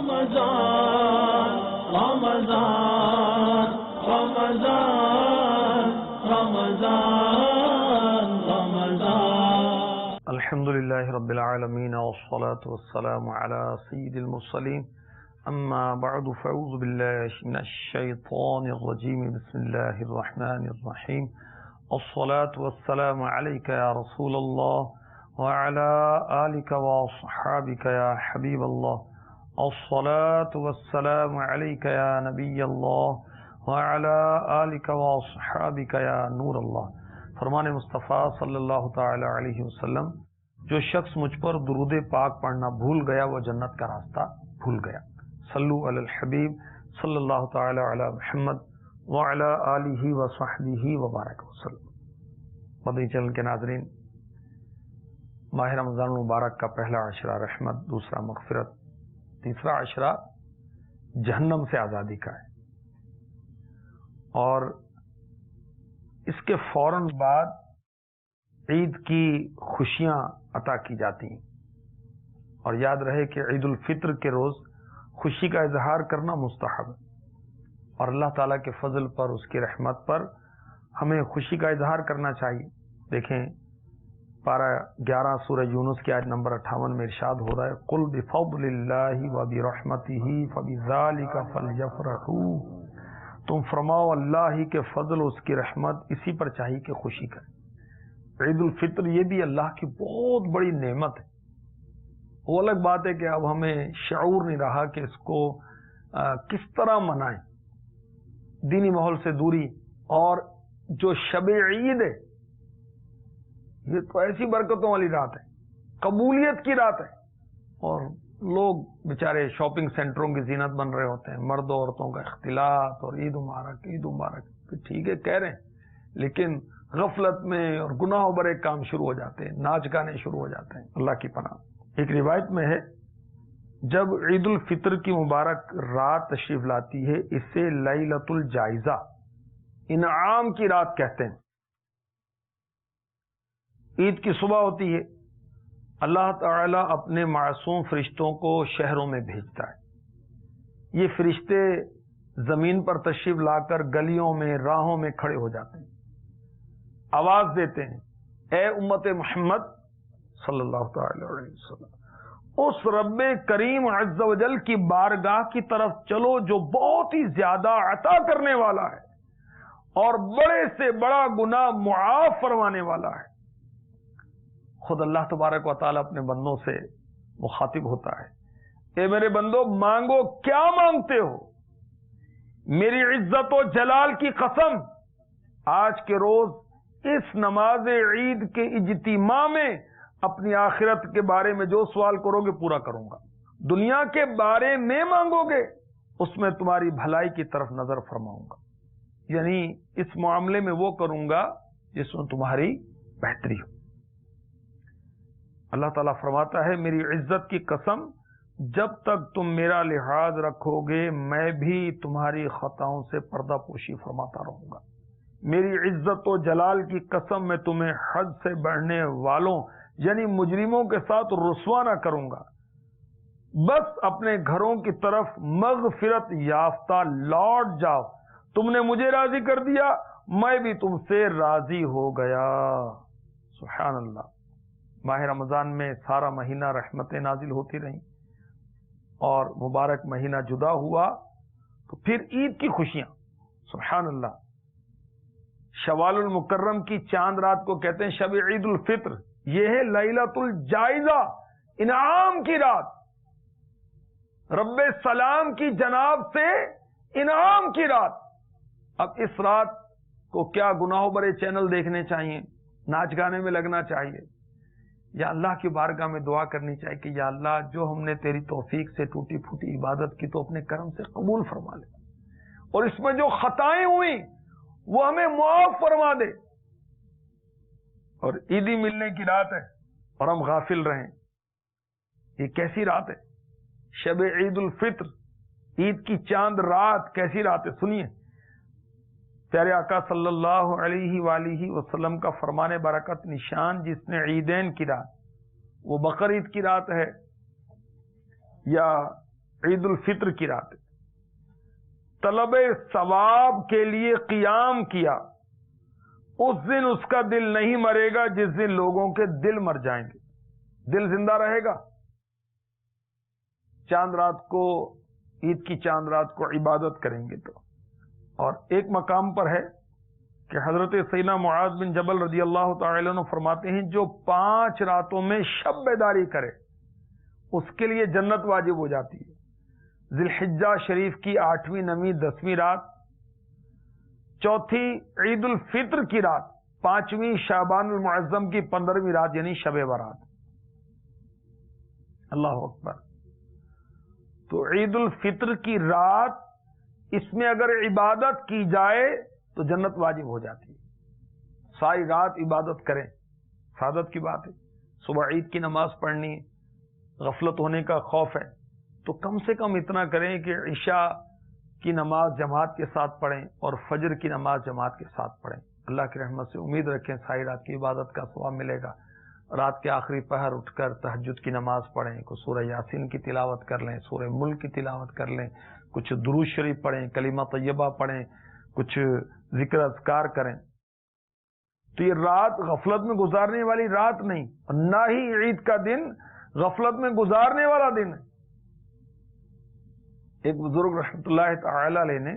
رمضان رمضان رمضان رمضان رمضان الحمد لله رب العالمين والصلاة والسلام على سيد المرسلين أما بعد فأعوذ بالله من الشيطان الرجيم بسم الله الرحمن الرحيم الصلاة والسلام عليك يا رسول الله وعلى آلك وصحابك يا حبيب الله الصلاة والسلام عليك يا نبي الله وعلى آلك وصحابك يا نور الله. فرمان مصطفیٰ صلی اللہ تعالی علیہ وسلم، جو شخص مجھ پر درود پاک پڑھنا بھول گیا وہ جنت کا راستہ بھول گیا. صلو علی الحبیب صلی اللہ تعالی علی محمد وعلی آلہ وصحبہ وبارک وسلم. مدنی چینل کے ناظرین، ماہ رمضان المبارک کا پہلا عشرہ رحمت، دوسرا مغفرت، تیسرا عشرہ جہنم سے آزادی کا ہے، اور اس کے فوراً بعد عید کی خوشیاں عطا کی جاتی ہیں. اور یاد رہے کہ عید الفطر کے روز خوشی کا اظہار کرنا مستحب ہے، اور اللہ تعالیٰ کے فضل پر، اس کی رحمت پر ہمیں خوشی کا اظہار کرنا چاہیے. دیکھیں پارہ 11 سورہ یونس کی آیت نمبر 58 میں ارشاد ہو رہا ہے، قل بفضل اللہ وبرحمتہ فبذلک فلیفرحوا. تم فرماؤ اللہ ہی کے فضل، اس کی رحمت، اسی پر چاہیے کہ خوشی کریں. عید الفطر یہ بھی اللہ کی بہت بڑی نعمت ہے. وہ الگ بات ہے کہ اب ہمیں شعور نہیں رہا کہ اس کو کس طرح منائیں. دینی ماحول سے دوری. اور جو شب عید ہے یہ تو ایسی برکتوں والی رات ہے، قبولیت کی رات ہے، اور لوگ بیچارے شاپنگ سینٹروں کی زینت بن رہے ہوتے ہیں، مرد و عورتوں کا اختلاط، اور عید مبارک عید مبارک. ٹھیک ہے کہہ رہے ہیں، لیکن غفلت میں اور گناہوں برے کام شروع ہو جاتے ہیں، ناچ گانے شروع ہو جاتے ہیں. اللہ کی پناہ. ایک روایت میں ہے جب عید الفطر کی مبارک رات تشریف لاتی ہے اسے لیلۃ الجائزہ، انعام کی رات کہتے ہیں. عید کی صبح ہوتی ہے، اللہ تعالیٰ اپنے معصوم فرشتوں کو شہروں میں بھیجتا ہے. یہ فرشتے زمین پر تشریف لا کر گلیوں میں، راہوں میں کھڑے ہو جاتے ہیں، آواز دیتے ہیں، اے امت محمد صلی اللہ تعالی علیہ وسلم، اس رب کریم عز و جل کی بارگاہ کی طرف چلو جو بہت ہی زیادہ عطا کرنے والا ہے اور بڑے سے بڑا گناہ معاف فرمانے والا ہے. خود اللہ تبارک و تعالیٰ اپنے بندوں سے مخاطب ہوتا ہے، اے میرے بندو مانگو، کیا مانگتے ہو؟ میری عزت و جلال کی قسم، آج کے روز اس نماز عید کے اجتماع میں اپنی آخرت کے بارے میں جو سوال کرو گے پورا کروں گا. دنیا کے بارے میں مانگو گے اس میں تمہاری بھلائی کی طرف نظر فرماؤں گا، یعنی اس معاملے میں وہ کروں گا جس میں تمہاری بہتری ہو. اللہ تعالیٰ فرماتا ہے میری عزت کی قسم، جب تک تم میرا لحاظ رکھو گے میں بھی تمہاری خطاؤں سے پردہ پوشی فرماتا رہوں گا. میری عزت و جلال کی قسم میں تمہیں حد سے بڑھنے والوں یعنی مجرموں کے ساتھ رسوا نہ کروں گا. بس اپنے گھروں کی طرف مغفرت یافتہ لوٹ جاؤ. تم نے مجھے راضی کر دیا، میں بھی تم سے راضی ہو گیا. سبحان اللہ. ماہ رمضان میں سارا مہینہ رحمتیں نازل ہوتی رہیں، اور مبارک مہینہ جدا ہوا تو پھر عید کی خوشیاں. سبحان اللہ. شوال المکرم کی چاند رات کو کہتے ہیں شب عید الفطر. یہ ہے لیلۃ الجائزہ، انعام کی رات. رب سلام کی جناب سے انعام کی رات. اب اس رات کو کیا گناہوں برے چینل دیکھنے چاہیے، ناچ گانے میں لگنا چاہیے، یا اللہ کی بارگاہ میں دعا کرنی چاہیے کہ یا اللہ جو ہم نے تیری توفیق سے ٹوٹی پھوٹی عبادت کی تو اپنے کرم سے قبول فرما لے، اور اس میں جو خطائیں ہوئی وہ ہمیں معاف فرما دے. اور عیدی ملنے کی رات ہے اور ہم غافل رہیں. یہ کیسی رات ہے؟ شب عید الفطر، عید کی چاند رات کیسی رات ہے؟ سنیے پیارے آقا صلی اللہ علیہ وآلہ وسلم کا فرمان برکت نشان جس نے عیدین کی رات، وہ بقر عید کی رات ہے یا عید الفطر کی رات ہے، طلب ثواب کے لیے قیام کیا، اس دن اس کا دل نہیں مرے گا جس دن لوگوں کے دل مر جائیں گے، دل زندہ رہے گا۔ چاند رات کو، عید کی چاند رات کو عبادت کریں گے تو، اور ایک مقام پر ہے کہ حضرت سیدنا معاذ بن جبل رضی اللہ تعالی عنہ فرماتے ہیں جو 5 راتوں میں شب بیداری کرے اس کے لیے جنت واجب ہو جاتی ہے۔ ذی الحجہ شریف کی 8ویں 9ویں 10ویں رات، چوتھی عید الفطر کی رات، 5ویں شعبان المعظم کی 15ویں رات یعنی شب برات۔ اللہ اکبر۔ تو عید الفطر کی رات، اس میں اگر عبادت کی جائے تو جنت واجب ہو جاتی ہے۔ ساری رات عبادت کریں، سعادت کی بات ہے۔ صبح عید کی نماز پڑھنی، غفلت ہونے کا خوف ہے تو کم سے کم اتنا کریں کہ عشاء کی نماز جماعت کے ساتھ پڑھیں اور فجر کی نماز جماعت کے ساتھ پڑھیں۔ اللہ کی رحمت سے امید رکھیں ساری رات کی عبادت کا ثواب ملے گا۔ رات کے آخری پہر اٹھ کر تہجد کی نماز پڑھیں، کچھ سورہ یاسین کی تلاوت کر لیں، سورہ ملک کی تلاوت کر لیں، کچھ درود شریف پڑھیں، کلمہ طیبہ پڑھیں، کچھ ذکر اذکار کریں۔ تو یہ رات غفلت میں گزارنے والی رات نہیں، اور نہ ہی عید کا دن غفلت میں گزارنے والا دن ہے۔ ایک بزرگ رحمۃ اللہ تعالی علیہ نے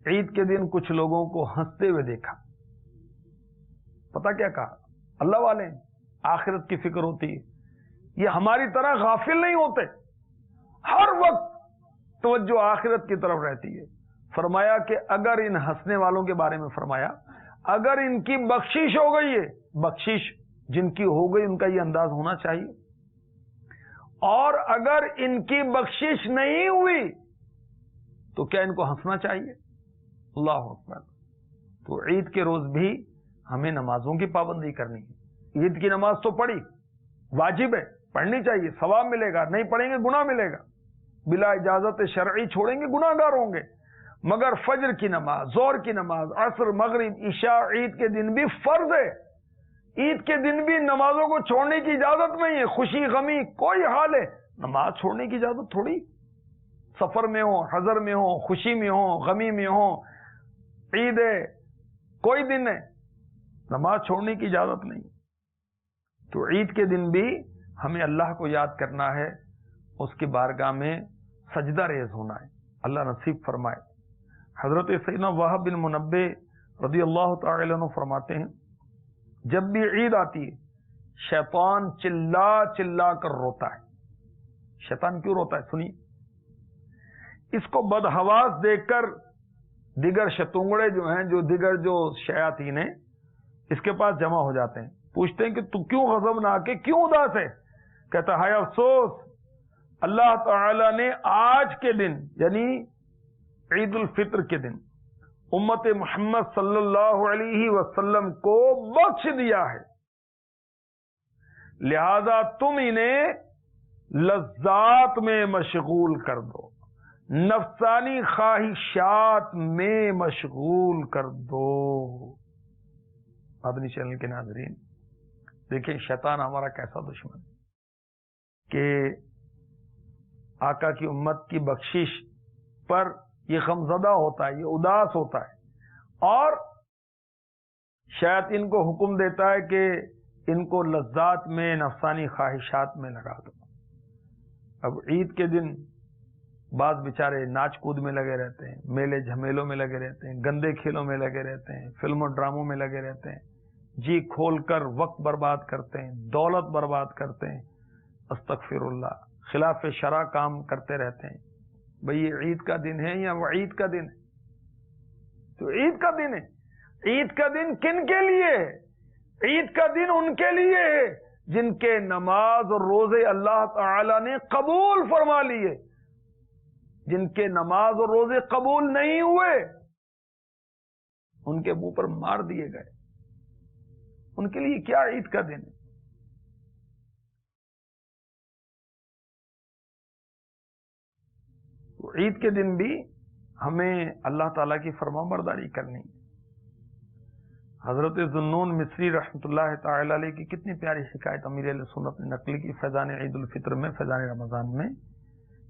عید کے دن کچھ لوگوں کو ہنستے ہوئے دیکھا۔ پتہ کیا کہا؟ اللہ والے ہیں، آخرت کی فکر ہوتی ہے، یہ ہماری طرح غافل نہیں ہوتے، ہر وقت توجہ آخرت کی طرف رہتی ہے۔ فرمایا کہ اگر ان ہنسنے والوں کے بارے میں فرمایا اگر ان کی بخشش ہو گئی ہے، بخشش جن کی ہو گئی ان کا یہ انداز ہونا چاہیے، اور اگر ان کی بخشش نہیں ہوئی تو کیا ان کو ہنسنا چاہیے؟ اللہ اکبر۔ تو عید کے روز بھی ہمیں نمازوں کی پابندی کرنی ہے۔ عید کی نماز تو پڑھی، واجب ہے، پڑھنی چاہیے، ثواب ملے گا، نہیں پڑھیں گے گناہ ملے گا، بلا اجازت شرعی چھوڑیں گے گناہ گار ہوں گے۔ مگر فجر کی نماز، ظہر کی نماز، عصر، مغرب، عشاء عید کے دن بھی فرض ہے۔ عید کے دن بھی نمازوں کو چھوڑنے کی اجازت نہیں ہے، خوشی غمی کوئی حال ہے نماز چھوڑنے کی اجازت تھوڑی، سفر میں ہو، حضر میں ہو، خوشی میں ہو، غمی میں ہو، عید ہے، کوئی دن ہے، نماز چھوڑنے کی اجازت نہیں۔ تو عید کے دن بھی ہمیں اللہ کو یاد کرنا ہے، اس کی بارگاہ میں سجدہ ریز ہونا ہے، اللہ نصیب فرمائے۔ حضرت سیدنا وہب بن منبہ رضی اللہ تعالی عنہ فرماتے ہیں جب بھی عید آتی ہے شیطان چلا چلا کر روتا ہے۔ شیطان کیوں روتا ہے سنیے۔ اس کو بدحواس دیکھ کر دیگر شتونگڑے جو ہیں، جو دیگر جو شیاطین ہیں، اس کے پاس جمع ہو جاتے ہیں، پوچھتے ہیں کہ تو کیوں غضبناک ہے، کیوں اداس ہے؟ کہتا ہے افسوس، اللہ تعالی نے آج کے دن یعنی عید الفطر کے دن امت محمد صلی اللہ علیہ وسلم کو بخش دیا ہے، لہذا تم انہیں لذات میں مشغول کر دو، نفسانی خواہشات میں مشغول کر دو۔ مدنی چینل کے ناظرین دیکھیں شیطان ہمارا کیسا دشمن ہے کہ آقا کی امت کی بخشش پر یہ غمزدہ ہوتا ہے، یہ اداس ہوتا ہے، اور شاید ان کو حکم دیتا ہے کہ ان کو لذات میں، نفسانی خواہشات میں لگا دو۔ اب عید کے دن بعض بیچارے ناچ کود میں لگے رہتے ہیں، میلے جھمیلوں میں لگے رہتے ہیں، گندے کھیلوں میں لگے رہتے ہیں، فلموں ڈراموں میں لگے رہتے ہیں، جی کھول کر وقت برباد کرتے ہیں، دولت برباد کرتے ہیں، استغفر اللہ، خلاف شرع کام کرتے رہتے ہیں۔ بھئی یہ عید کا دن ہے یا وعید کا دن ہے؟ تو عید کا دن ہے۔ عید کا دن کن کے لیے ہے؟ عید کا دن ان کے لیے ہے جن کے نماز اور روزے اللہ تعالی نے قبول فرما لیے۔ جن کے نماز اور روزے قبول نہیں ہوئے ان کے منہ پر مار دیے گئے، ان کے لیے کیا عید کا دن ہے؟ تو عید کے دن بھی ہمیں اللہ تعالیٰ کی فرما برداری کرنی ہے۔ حضرت ذوالنون مصری رحمۃ اللہ تعالی علیہ کی کتنی پیاری حکایت امیر اہل سنت نے نقل کی فیضان عید الفطر میں، فیضان رمضان میں،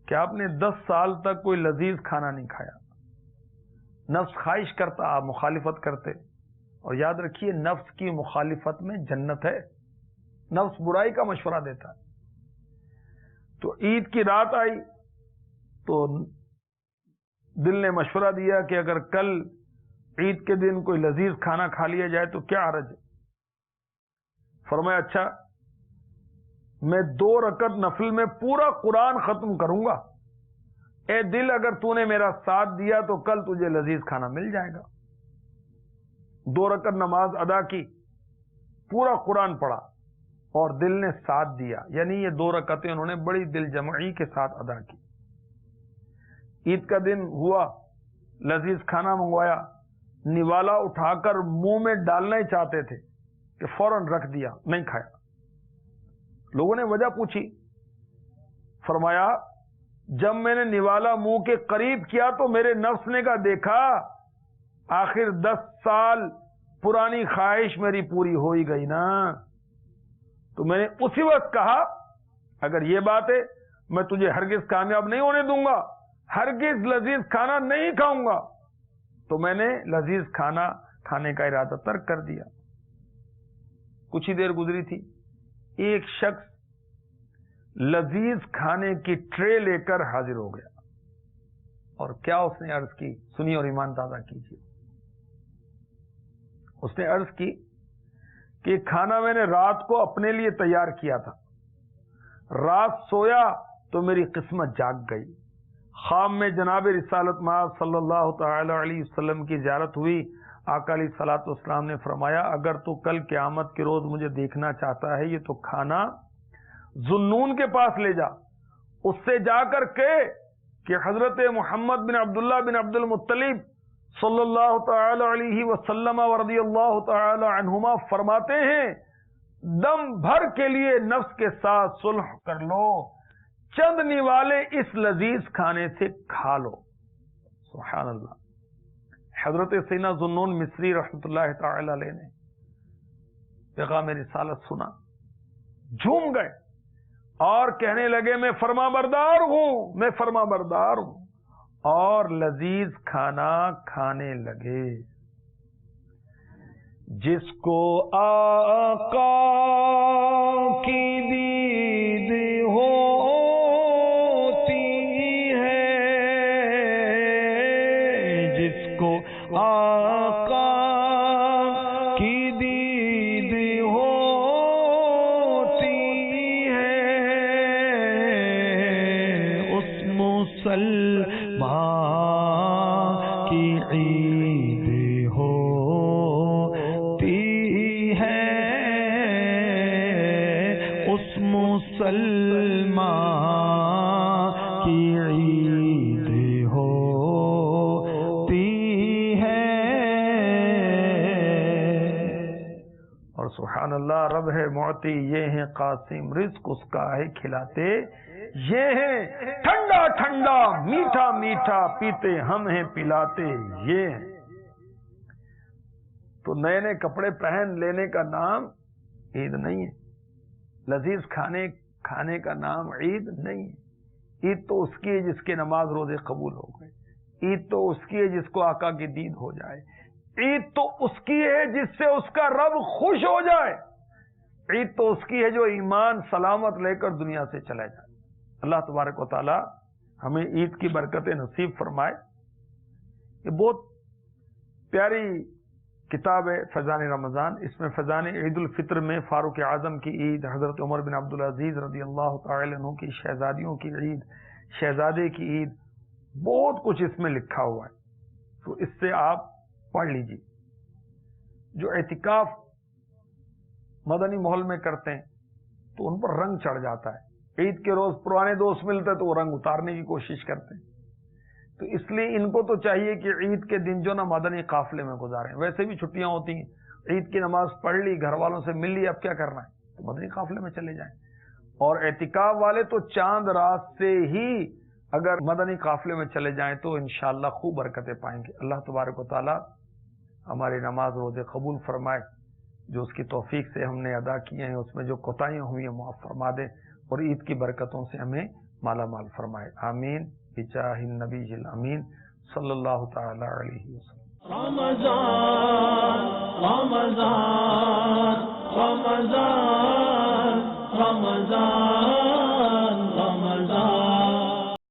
کہ آپ نے 10 سال تک کوئی لذیذ کھانا نہیں کھایا، نفس خواہش کرتا، آپ مخالفت کرتے، اور یاد رکھیے نفس کی مخالفت میں جنت ہے، نفس برائی کا مشورہ دیتا ہے۔ تو عید کی رات آئی تو دل نے مشورہ دیا کہ اگر کل عید کے دن کوئی لذیذ کھانا کھا لیا جائے تو کیا حرج ہے؟ فرمایا اچھا میں 2 رکعت نفل میں پورا قرآن ختم کروں گا، اے دل اگر تو نے میرا ساتھ دیا تو کل تجھے لذیذ کھانا مل جائے گا۔ 2 رکعت نماز ادا کی، پورا قرآن پڑھا اور دل نے ساتھ دیا، یعنی یہ 2 رکعتیں انہوں نے بڑی دل جمعی کے ساتھ ادا کی۔ عید کا دن ہوا، لذیذ کھانا منگوایا، نوالا اٹھا کر منہ میں ڈالنا ہی چاہتے تھے کہ فوراً رکھ دیا، نہیں کھایا۔ لوگوں نے وجہ پوچھی، فرمایا جب میں نے نوالا منہ کے قریب کیا تو میرے نفس نے کہا دیکھا آخر 10 سال پرانی خواہش میری پوری ہو ہی گئی نا۔ تو میں نے اسی وقت کہا اگر یہ بات ہے میں تجھے ہرگز کامیاب نہیں ہونے دوں گا، ہرگز لذیذ کھانا نہیں کھاؤں گا۔ تو میں نے لذیذ کھانا کھانے کا ارادہ ترک کر دیا۔ کچھ ہی دیر گزری تھی، ایک شخص لذیذ کھانے کی ٹرے لے کر حاضر ہو گیا، اور کیا اس نے عرض کی، سنی اور ایمان تازہ کیجیے۔ اس نے عرض کی کہ کھانا میں نے رات کو اپنے لیے تیار کیا تھا، رات سویا تو میری قسمت جاگ گئی، خواب میں جناب رسالت مآب صلی اللہ تعالی علیہ وسلم کی زیارت ہوئی۔ آقا علیہ الصلوۃ والسلام نے فرمایا اگر تو کل قیامت کے روز مجھے دیکھنا چاہتا ہے یہ تو کھانا ذوالنون کے پاس لے جا، اس سے جا کر کہ حضرت محمد بن عبداللہ بن عبد المطلب صلی اللہ تعالی علیہ وسلم ورضی اللہ تعالی عنہما فرماتے ہیں دم بھر کے لیے نفس کے ساتھ صلح کر لو، چند نوالے اس لذیذ کھانے سے کھا لو۔ سبحان اللہ۔ حضرت سیدنا ذوالنون مصری رحمۃ اللہ تعالی علیہ نے پیغام رسالت سنا، جھوم گئے اور کہنے لگے میں فرما بردار ہوں، میں فرما بردار ہوں، اور لذیذ کھانا کھانے لگے۔ جس کو آقا کی دید ہوتی ہے، جس کو آقا کی دید ہوتی ہے، اس مسلمان کی عید ہوتی ہے، اس مسلمان کی عید ہوتی ہے۔ اور سبحان اللہ، رب ہے معطی یہ ہیں قاسم، رزق اس کا ہے کھلاتے یہ ہیں، ٹھنڈا ٹھنڈا میٹھا میٹھا پیتے ہم ہیں پلاتے یہ ہیں۔ تو نئے نئے کپڑے پہن لینے کا نام عید نہیں ہے، لذیذ کھانے کا نام عید نہیں ہے۔ عید تو اس کی ہے جس کے نماز روزے قبول ہو گئے، عید تو اس کی ہے جس کو آقا کی دید ہو جائے، عید تو اس کی ہے جس سے اس کا رب خوش ہو جائے، عید تو اس کی ہے جو ایمان سلامت لے کر دنیا سے چلا جائے۔ اللہ تبارک و تعالی ہمیں عید کی برکتیں نصیب فرمائے۔ یہ بہت پیاری کتاب ہے فیضان رمضان، اس میں فیضان عید الفطر میں فاروق اعظم کی عید، حضرت عمر بن عبدالعزیز رضی اللہ تعالی عنہ کی شہزادیوں کی عید، شہزادے کی عید، بہت کچھ اس میں لکھا ہوا ہے، تو اس سے آپ پڑھ لیجیے۔ جو اعتکاف مدنی ماحول میں کرتے ہیں تو ان پر رنگ چڑھ جاتا ہے، عید کے روز پرانے دوست ملتے تو وہ رنگ اتارنے کی کوشش کرتے ہیں، تو اس لیے ان کو تو چاہیے کہ عید کے دن جو نا مدنی قافلے میں گزاریں، ویسے بھی چھٹیاں ہوتی ہیں، عید کی نماز پڑھ لی، گھر والوں سے مل لی، اب کیا کرنا ہے، تو مدنی قافلے میں چلے جائیں۔ اور اعتکاف والے تو چاند رات سے ہی اگر مدنی قافلے میں چلے جائیں تو انشاءاللہ خوب برکتیں پائیں گے۔ اللہ تبارک و تعالی ہماری نماز روزے قبول فرمائے، جو اس کی توفیق سے ہم نے ادا کیے ہیں اس میں جو کوتاہیاں ہوئی ہیں معاف فرما دے، اور عید کی برکتوں سے ہمیں مالا مال فرمائے. آمین بجاہ النبی الامین صلی اللہ تعالی علیہ وسلم. رمضان رمضان رمضان رمضان